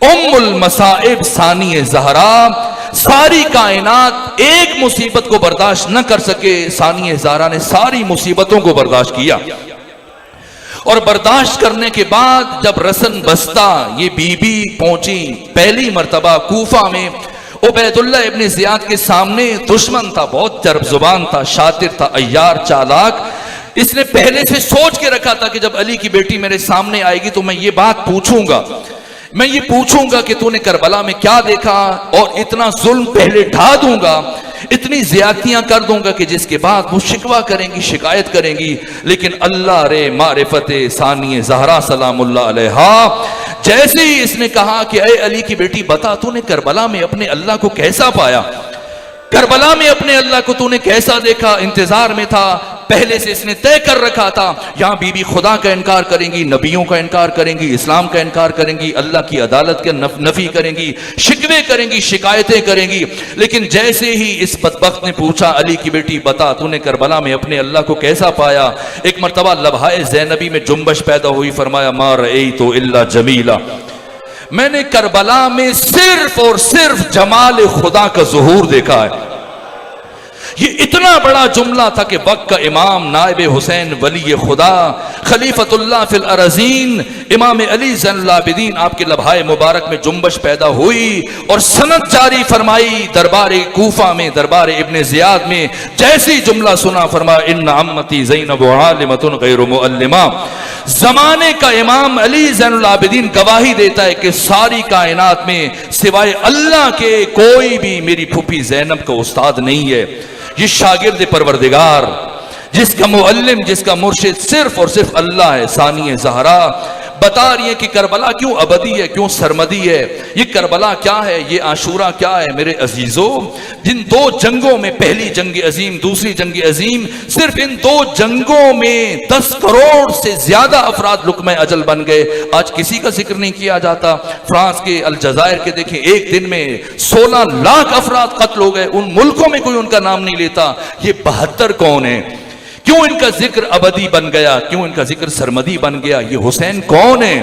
ام المصائب ثانی زہرا، ساری کائنات ایک مصیبت کو برداشت نہ کر سکے، ثانی زہرا نے ساری مصیبتوں کو برداشت کیا. اور برداشت کرنے کے بعد جب رسن بستہ یہ بی بی پہنچی پہلی مرتبہ کوفہ میں، عبیداللہ ابن زیاد کے سامنے دشمن تھا، بہت چرب زبان تھا، شاطر تھا، عیار، چالاک. اس نے پہلے سے سوچ کے رکھا تھا کہ جب علی کی بیٹی میرے سامنے آئے گی تو میں یہ بات پوچھوں گا، میں یہ پوچھوں گا کہ تو نے کربلا میں کیا دیکھا، اور اتنا ظلم پہلے ڈھا دوں گا، اتنی زیادتیاں کر دوں گا کہ جس کے بعد وہ شکوہ کریں گی، شکایت کریں گی. لیکن اللہ رے معرفت ثانی زہرا سلام اللہ علیہا، جیسے ہی اس نے کہا کہ اے علی کی بیٹی بتا تو نے کربلا میں اپنے اللہ کو کیسا پایا، کربلا میں اپنے اللہ کو تو نے کیسا دیکھا. انتظار میں تھا، پہلے سے اس نے طے کر رکھا تھا یہاں بی بی خدا کا انکار کریں گی، نبیوں کا انکار کریں گی، اسلام کا انکار کریں گی، اللہ کی عدالت کے نفی کریں گی، شکوے کریں گی، شکایتیں کریں گی. لیکن جیسے ہی اس بدبخت نے پوچھا علی کی بیٹی بتا تو نے کربلا میں اپنے اللہ کو کیسا پایا، ایک مرتبہ لبہائے زینبی میں جنبش پیدا ہوئی، فرمایا ما رأیت الا جمیلا، میں نے کربلا میں صرف اور صرف جمال خدا کا ظہور دیکھا ہے. یہ اتنا بڑا جملہ تھا کہ وقت کا امام نائب حسین ولی خدا خلیفۃ اللہ فی الارضین امام علی زین العابدین آپ کے لبہائے مبارک میں جنبش پیدا ہوئی اور سند جاری فرمائی. دربار کوفہ میں، دربار ابن زیاد میں جیسی جملہ سنا، فرمایا ان عمتی زینب عالمۃ غیر معلمہ. زمانے کا امام علی زین العابدین گواہی دیتا ہے کہ ساری کائنات میں سوائے اللہ کے کوئی بھی میری پھوپھی زینب کا استاد نہیں ہے. یہ شاگرد پروردگار، جس کا معلم، جس کا مرشد صرف اور صرف اللہ ہے، ثانی زہرا بتا رہی ہے کہ کربلا کیوں ابدی ہے، کیوں سرمدی ہے. یہ کربلا کیا ہے، یہ عاشورہ کیا ہے میرے عزیزوں. جن دو جنگوں میں، پہلی جنگ عظیم، دوسری جنگ عظیم، صرف ان دو جنگوں میں 10 کروڑ سے زیادہ افراد لقمہ اجل بن گئے. آج کسی کا ذکر نہیں کیا جاتا. فرانس کے، الجزائر کے دیکھیں، ایک دن میں 16 لاکھ افراد قتل ہو گئے، ان ملکوں میں کوئی ان کا نام نہیں لیتا. یہ 72 کون ہیں؟ کیوں ان کا ذکر ابدی بن گیا، کیوں ان کا ذکر سرمدی بن گیا؟ یہ حسین کون ہے،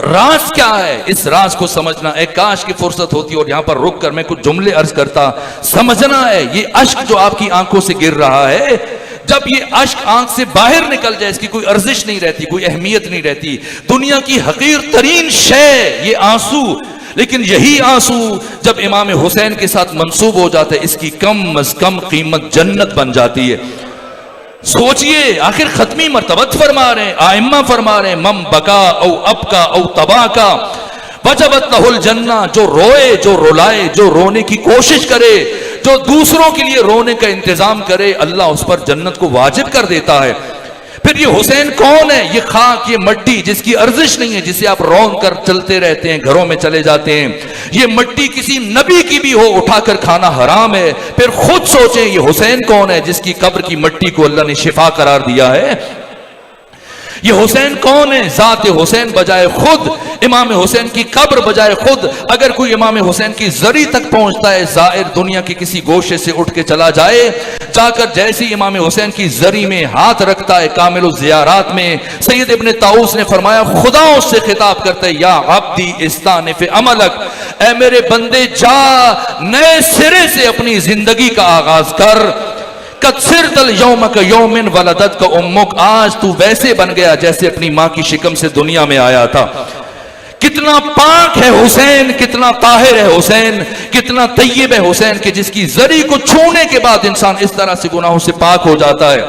راز کیا ہے؟ اس راز کو سمجھنا ہے. کاش کی فرصت ہوتی اور یہاں پر رک کر میں کچھ جملے عرض کرتا. سمجھنا ہے یہ اشک جو آپ کی آنکھوں سے گر رہا ہے، جب یہ اشک آنکھ سے باہر نکل جائے اس کی کوئی ارزش نہیں رہتی، کوئی اہمیت نہیں رہتی. دنیا کی حقیر ترین شے یہ آنسو، لیکن یہی آنسو جب امام حسین کے ساتھ منسوب ہو جاتا ہے اس کی کم از کم قیمت جنت بن جاتی ہے. سوچئے، آخر ختمی مرتبت فرما رہے ہیں، آئمہ فرما رہے ہیں مم بکا او ابکا او تباکا وجبت لہ الجنہ. جو روئے، جو رلائے، جو رونے کی کوشش کرے، جو دوسروں کے لیے رونے کا انتظام کرے، اللہ اس پر جنت کو واجب کر دیتا ہے. پھر یہ حسین کون ہے؟ یہ خاک، یہ مٹی جس کی ارزش نہیں ہے، جسے آپ رون کر چلتے رہتے ہیں، گھروں میں چلے جاتے ہیں. یہ مٹی کسی نبی کی بھی ہو اٹھا کر کھانا حرام ہے. پھر خود سوچیں یہ حسین کون ہے جس کی قبر کی مٹی کو اللہ نے شفا قرار دیا ہے. یہ حسین کون ہے؟ ذات حسین بجائے خود، امام حسین کی قبر بجائے خود. اگر کوئی امام حسین کی زری تک پہنچتا ہے، زائر دنیا کے کسی گوشے سے اٹھ کے چلا جائے، جا کر جیسی امام حسین کی زری میں ہاتھ رکھتا ہے، کامل الزیارات میں سید ابن طاؤس نے فرمایا خدا اس سے خطاب کرتا ہے یا عبدی استانف عملک، اے میرے بندے جا نئے سرے سے اپنی زندگی کا آغاز کر. قد صرت اليوم كيوم ولدتك امك، آج تو ویسے بن گیا جیسے اپنی ماں کی شکم سے دنیا میں آیا تھا. کتنا پاک ہے حسین، کتنا طاہر ہے حسین، کتنا طیب ہے حسین کہ جس کی زری کو چھونے کے بعد انسان اس طرح سے گناہوں سے پاک ہو جاتا ہے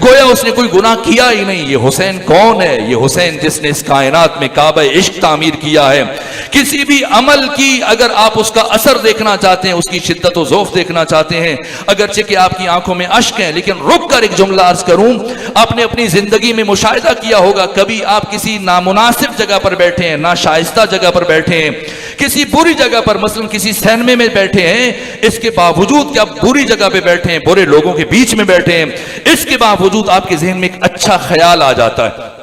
گویا اس نے کوئی گناہ کیا ہی نہیں. یہ حسین کون ہے؟ یہ حسین جس نے اس کائنات میں کعبہ عشق تعمیر کیا ہے. کسی بھی عمل کی اگر آپ اس کا اثر دیکھنا چاہتے ہیں، اس کی شدت و ذوف دیکھنا چاہتے ہیں، اگرچہ کہ آپ کی آنکھوں میں اشک ہیں، لیکن رک کر ایک جملہ عرض کروں، آپ نے اپنی زندگی میں مشاہدہ کیا ہوگا کبھی آپ کسی نامناسب جگہ پر بیٹھے ہیں، ناشائستہ جگہ پر بیٹھے ہیں، کسی بری جگہ پر، مثلا کسی سینمے میں بیٹھے ہیں، اس کے باوجود کہ آپ بری جگہ پہ بیٹھے ہیں، برے لوگوں کے بیچ میں بیٹھے ہیں، اس کے باوجود آپ کے ذہن میں ایک اچھا خیال آ جاتا ہے،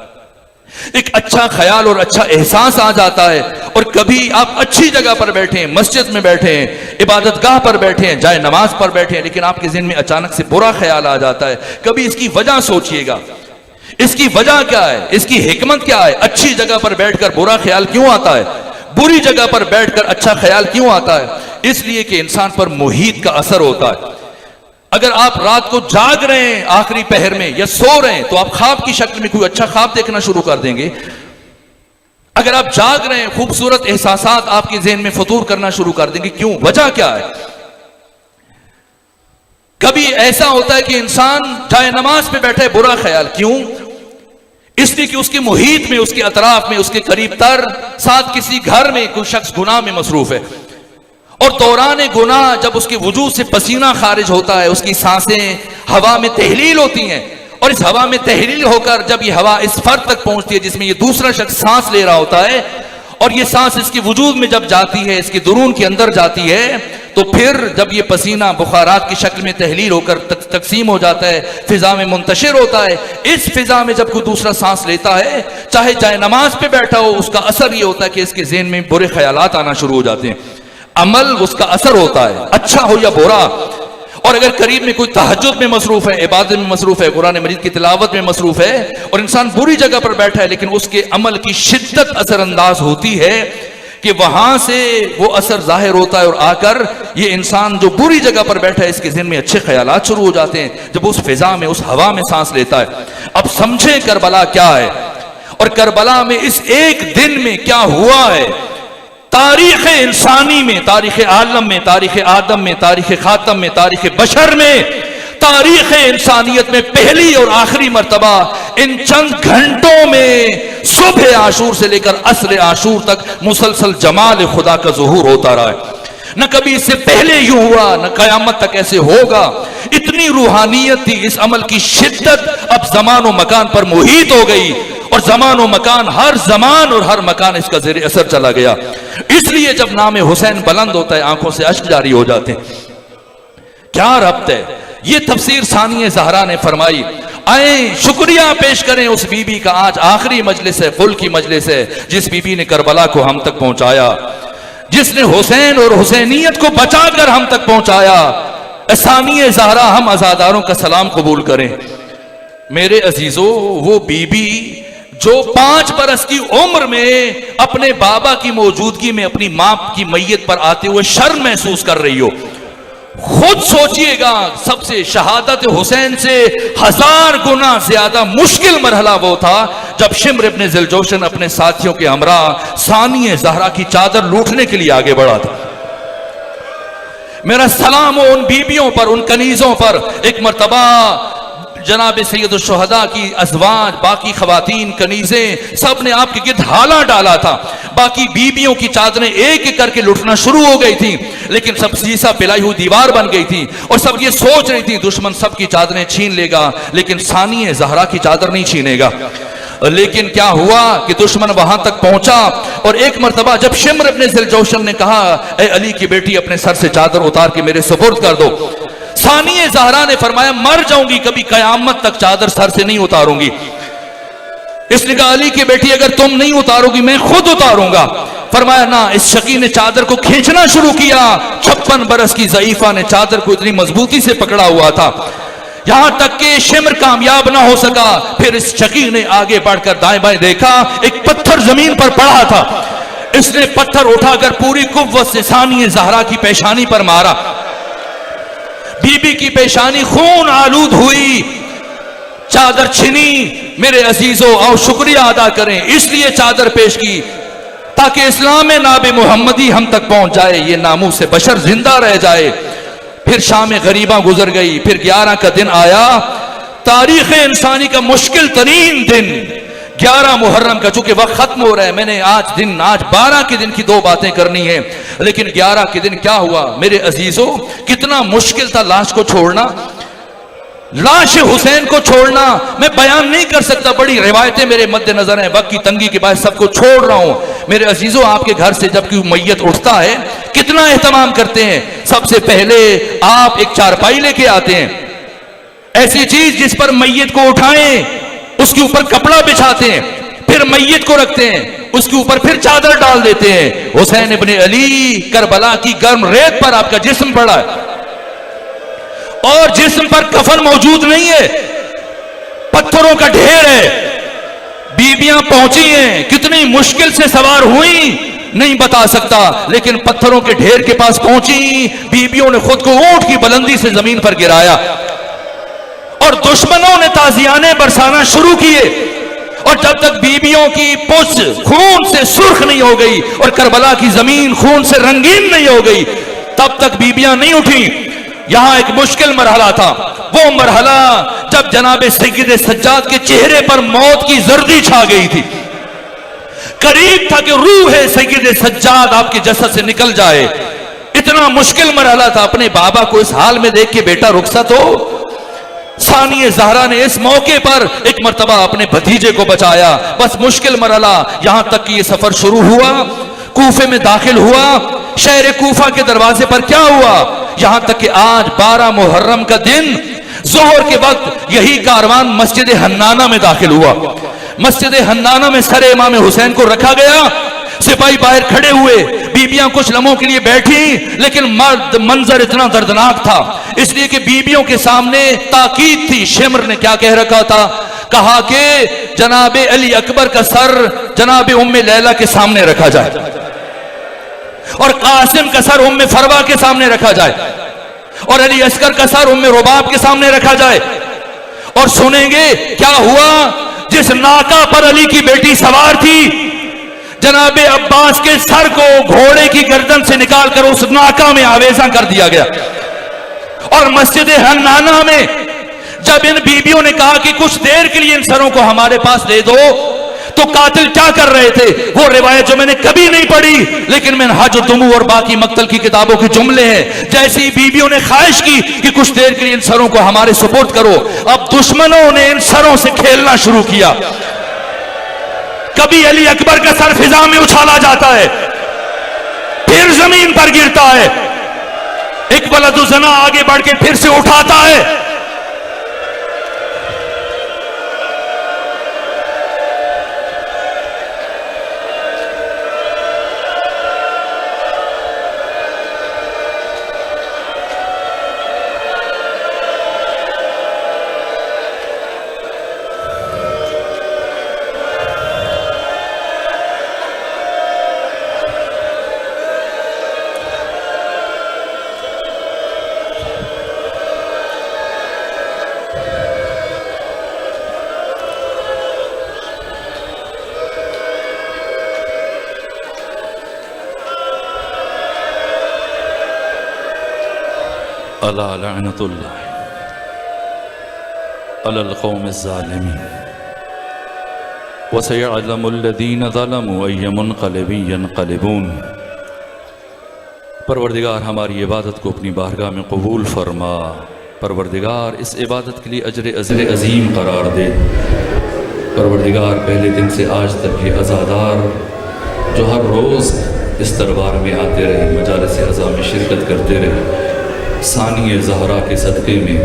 ایک اچھا خیال اور اچھا احساس آ جاتا ہے. اور کبھی آپ اچھی جگہ پر بیٹھے ہیں، مسجد میں بیٹھے ہیں، عبادت گاہ پر بیٹھے ہیں، جائے نماز پر بیٹھے ہیں، لیکن آپ کے ذہن میں اچانک سے برا خیال آ جاتا ہے. کبھی اس کی وجہ سوچئے گا، اس کی وجہ کیا ہے، اس کی حکمت کیا ہے؟ اچھی جگہ پر بیٹھ کر برا خیال کیوں آتا ہے؟ بری جگہ پر بیٹھ کر اچھا خیال کیوں آتا ہے؟ اس لیے کہ انسان پر محیط کا اثر ہوتا ہے. اگر آپ رات کو جاگ رہے ہیں آخری پہر میں یا سو رہے ہیں تو آپ خواب کی شکل میں کوئی اچھا خواب دیکھنا شروع کر دیں گے. اگر آپ جاگ رہے ہیں خوبصورت احساسات آپ کے ذہن میں فطور کرنا شروع کر دیں گے. کیوں؟ وجہ کیا ہے؟ کبھی ایسا ہوتا ہے کہ انسان جائے نماز پہ بیٹھے برا خیال کیوں؟ اس لیے کہ اس کے محیط میں، اس کے اطراف میں، اس کے قریب تر ساتھ کسی گھر میں کوئی شخص گناہ میں مصروف ہے، اور دوران گناہ جب اس کے وجود سے پسینہ خارج ہوتا ہے، اس کی سانسیں ہوا میں تحلیل ہوتی ہیں، اور اس ہوا میں تحلیل ہو کر جب یہ ہوا اس فرد تک پہنچتی ہے جس میں یہ دوسرا شخص سانس لے رہا ہوتا ہے، اور یہ سانس اس کے وجود میں جب جاتی ہے، اس کے درون کے اندر جاتی ہے، تو پھر جب یہ پسینہ بخارات کی شکل میں تحلیل ہو کر تقسیم ہو جاتا ہے، فضا میں منتشر ہوتا ہے. اس فضا میں جب کوئی دوسرا سانس لیتا ہے، چاہے نماز پہ بیٹھا ہو، اس کا اثر یہ ہوتا ہے کہ اس کے ذہن میں برے خیالات آنا شروع ہو جاتے ہیں. عمل اس کا اثر ہوتا ہے، اچھا ہو یا برا. اور اگر قریب میں کوئی تہجد میں مصروف ہے، عبادت میں مصروف ہے، قرآن مجید کی تلاوت میں مصروف ہے، اور انسان بری جگہ پر بیٹھا ہے، لیکن اس کے عمل کی شدت اثر انداز ہوتی ہے کہ وہاں سے وہ اثر ظاہر ہوتا ہے، اور آ کر یہ انسان جو بری جگہ پر بیٹھا ہے اس کے ذہن میں اچھے خیالات شروع ہو جاتے ہیں جب اس فضا میں، اس ہوا میں سانس لیتا ہے. اب سمجھیں کربلا کیا ہے، اور کربلا میں اس ایک دن میں کیا ہوا ہے. تاریخ انسانی میں، تاریخ عالم میں، تاریخ آدم میں، تاریخ خاتم میں، تاریخ بشر میں، تاریخ انسانیت میں پہلی اور آخری مرتبہ ان چند گھنٹوں میں صبح عاشور سے لے کر عصر عاشور تک مسلسل جمال خدا کا ظہور ہوتا رہا ہے. نہ کبھی اس سے پہلے یوں ہوا، نہ قیامت تک ایسے ہوگا. اتنی روحانیت تھی، اس عمل کی شدت اب زمان و مکان پر محیط ہو گئی، اور زمان و مکان، ہر زمان اور ہر مکان اس کا زیر اثر چلا گیا. اس لیے جب نام حسین بلند ہوتا ہے آنکھوں سے اشک جاری ہو جاتے ہیں. کیا ربط ہے؟ یہ تفسیر ثانی زہرا نے فرمائی. آئیں شکریہ پیش کریں اس بی بی کا، آج آخری مجلس ہے، قل کی مجلس ہے، جس بی بی نے کربلا کو ہم تک پہنچایا، جس نے حسین اور حسینیت کو بچا کر ہم تک پہنچایا. ثانی زہرا، ہم عزاداروں کا سلام قبول کریں. میرے عزیزو، وہ بی بی جو 5 برس کی عمر میں اپنے بابا کی موجودگی میں اپنی ماں کی میت پر آتے ہوئے شرم محسوس کر رہی ہو، خود سوچئے گا. سب سے شہادت حسین سے 1000 گنا زیادہ مشکل مرحلہ وہ تھا جب شمر ابن ذوالجوشن اپنے ساتھیوں کے ہمراہ ثانی زہرا کی چادر لوٹنے کے لیے آگے بڑھا تھا. میرا سلام ہو ان بیبیوں پر، ان کنیزوں پر. ایک مرتبہ جناب سید الشہداء کی ازواج، باقی خواتین، کنیزیں، سب نے آپ کے گرد حالہ ڈالا تھا. باقی بیبیوں کی چادریں ایک ایک کر کے لٹنا شروع ہو گئی تھی، لیکن سب سیسا پلائی ہوئی دیوار بن گئی تھی، اور سب یہ سوچ رہی تھی دشمن سب کی چادریں چھین لے گا لیکن ثانی زہرا کی چادر نہیں چھینے گا. لیکن کیا ہوا کہ دشمن وہاں تک پہنچا، اور ایک مرتبہ جب شمر ابن ذوالجوشن نے کہا اے علی کی بیٹی اپنے سر سے چادر اتار کے میرے سپرد کر دو، ثانی زہرا نے فرمایا مر جاؤں گی کبھی قیامت تک چادر سر سے نہیں اتاروں گی. اس نے کہا علی کی بیٹی اگر تم نہیں اتارو گی میں خود اتاروں گا. فرمایا نہ. اس شقی نے چادر کو کھینچنا شروع کیا. 56 برس کی ضعیفہ نے چادر کو اتنی مضبوطی سے پکڑا ہوا تھا، یہاں تک کہ شمر کامیاب نہ ہو سکا. پھر اس شقی نے آگے بڑھ کر دائیں بائیں دیکھا، ایک پتھر زمین پر پڑا تھا. اس نے پتھر اٹھا کر پوری قوت سے ثانی زہرا کی پیشانی پر مارا. بی بی کی پیشانی خون آلود ہوئی, چادر چھنی. میرے عزیزو آؤ شکریہ ادا کریں, اس لیے چادر پیش کی تاکہ اسلام ناب محمدی ہم تک پہنچ جائے, یہ ناموس بشر زندہ رہ جائے. پھر شام غریباں گزر گئی, پھر 11 کا دن آیا, تاریخ انسانی کا مشکل ترین دن 11 محرم کا. چونکہ وقت ختم ہو رہا ہے, میں نے آج 12 کے دن کی 2 باتیں کرنی ہیں, لیکن 11 کے دن کیا ہوا میرے عزیزو, کتنا مشکل تھا لاش کو چھوڑنا, لاش حسین کو چھوڑنا. میں بیان نہیں کر سکتا, بڑی روایتیں میرے مد نظر ہیں, وقت کی تنگی کے باعث سب کو چھوڑ رہا ہوں. میرے عزیزو آپ کے گھر سے جب کوئی میت اٹھتا ہے کتنا اہتمام کرتے ہیں. سب سے پہلے آپ ایک چارپائی لے کے آتے ہیں, ایسی چیز جس پر میت کو اٹھائیں, اس کے اوپر کپڑا بچھاتے ہیں, پھر میت کو رکھتے ہیں, اس کے اوپر پھر چادر ڈال دیتے ہیں. حسین ابن علی کربلا کی گرم ریت پر آپ کا جسم پڑا ہے, اور جسم پر کفن موجود نہیں ہے, پتھروں کا ڈھیر ہے. بیویاں پہنچی ہیں, کتنی مشکل سے سوار ہوئی نہیں بتا سکتا, لیکن پتھروں کے ڈھیر کے پاس پہنچی. بیویوں نے خود کو اونٹ کی بلندی سے زمین پر گرایا, اور دشمنوں نے تازیانے برسانا شروع کیے. اور جب تک بیویوں کی پوچھ خون سے سرخ نہیں ہو گئی اور کربلا کی زمین خون سے رنگین نہیں ہو گئی, تب تک بیویاں نہیں اٹھی. یہاں ایک مشکل مرحلہ تھا, وہ مرحلہ جب جناب سید سجاد کے چہرے پر موت کی زردی چھا گئی تھی. قریب تھا کہ روح سید سجاد آپ کے جسد سے نکل جائے. اتنا مشکل مرحلہ تھا. اپنے بابا کو اس حال میں دیکھ کے بیٹا رخصت ہو, ثانی زہرا نے اس موقع پر ایک مرتبہ اپنے بھتیجے کو بچایا. بس مشکل مرحلہ, یہاں تک کہ یہ سفر شروع ہوا, کوفے میں داخل ہوا. شہر کوفہ کے دروازے پر کیا ہوا, یہاں تک کہ آج 12 محرم کا دن ظہر کے وقت یہی کاروان مسجد حنانہ میں داخل ہوا. مسجد حنانہ میں سر امام حسین کو رکھا گیا, سپاہی باہر کھڑے ہوئے, بیبیاں کچھ لمحوں کے لیے بیٹھی, لیکن منظر اتنا دردناک تھا, اس لیے کہ بیبیوں کے سامنے تاکید تھی. شمر نے کیا کہہ رکھا تھا, کہا کہ جناب علی اکبر کا سر جناب ام لیلہ کے سامنے رکھا جائے, اور قاسم کا سر ام فروا کے سامنے رکھا جائے, اور علی اصغر کا سر ام رباب کے سامنے رکھا جائے. اور سنیں گے کیا ہوا. جس ناکا پر علی کی بیٹی سوار تھی, جناب عباس کے سر کو گھوڑے کی گردن سے نکال کر اس ناکا میں آویزاں کر دیا گیا. اور مسجد حنانہ میں جب ان بیبیوں نے کہا کہ کچھ دیر کے لیے ان سروں کو ہمارے پاس دے دو, تو قاتل کیا کر رہے تھے, وہ روایت جو میں نے کبھی نہیں پڑھی, لیکن میں حج دمو اور باقی مقتل کی کتابوں کے جملے ہیں. جیسی بیویوں نے خواہش کی کہ کچھ دیر کے لیے ان سروں کو ہمارے سپورٹ کرو, اب دشمنوں نے ان سروں سے کھیلنا شروع کیا. کبھی علی اکبر کا سر فضا میں اچھالا جاتا ہے, پھر زمین پر گرتا ہے, ایک ولد زنا آگے بڑھ کے پھر سے اٹھاتا ہے. الا لعنت اللہ علی القوم الظالمین وسيعلم الذین ظلموا ای منقلب ینقلبون. پروردگار ہماری عبادت کو اپنی بارگاہ میں قبول فرما. پروردگار اس عبادت کے لیے اجر عظیم قرار دے. پروردگار پہلے دن سے آج تک یہ عزادار جو ہر روز اس دربار میں آتے رہے, مجالس عزا میں شرکت کرتے رہے, ثانی زہرا کے صدقے میں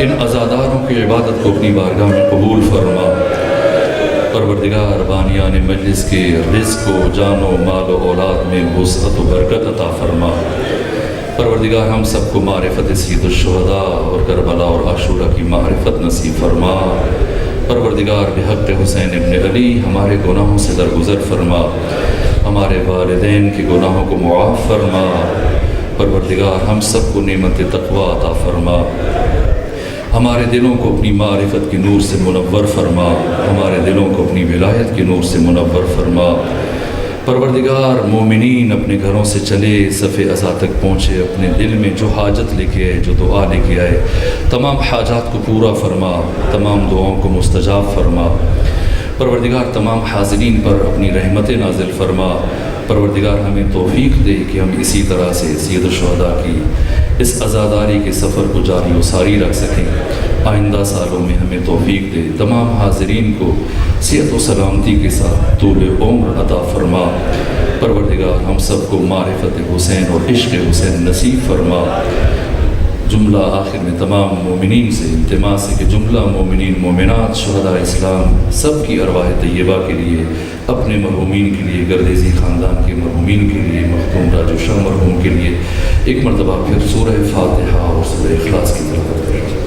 ان عزاداروں کی عبادت کو اپنی بارگاہ میں قبول فرما. پروردگار بانیان مجلس کے رزق و جان و مال و اولاد میں وسعت و برکت عطا فرما. پروردگار ہم سب کو معرفت سید الشہداء اور کربلا اور عاشورہ کی معرفت نصیب فرما. پروردگار بحق حسین ابن علی ہمارے گناہوں سے درگزر فرما. ہمارے والدین کے گناہوں کو معاف فرما۔ پروردگار ہم سب کو نعمت تقوی عطا فرما۔ ہمارے دلوں کو اپنی معرفت کے نور سے منور فرما۔ ہمارے دلوں کو اپنی ولایت کے نور سے منور فرما۔ پروردگار مومنین اپنے گھروں سے چلے صف عزا تک پہنچے، اپنے دل میں جو حاجت لے کے آئے، جو دعا لے کے آئے، تمام حاجات کو پورا فرما، تمام دعاؤں کو مستجاب فرما۔ پروردگار تمام حاضرین پر اپنی رحمت نازل فرما۔ پروردگار ہمیں توفیق دے کہ ہم اسی طرح سے سید الشہداء کی اس عزاداری کے سفر کو جاری و ساری رکھ سکیں۔ آئندہ سالوں میں ہمیں توفیق دے۔ تمام حاضرین کو صحت و سلامتی کے ساتھ طول عمر عطا فرما۔ پروردگار ہم سب کو معرفت حسین اور عشق حسین نصیب فرما۔ جملہ آخر میں تمام مومنین سے التماس ہے کہ جملہ مومنین مومنات شہداء اسلام سب کی ارواح طیبہ کے لیے، اپنے مرحومین کے لیے، گردیزی خاندان کے مرحومین کے لیے، مختوم راجو شاہ مرحوم کے لیے ایک مرتبہ پھر سورہ فاتحہ اور سورہ اخلاص کی تلاوت کریں۔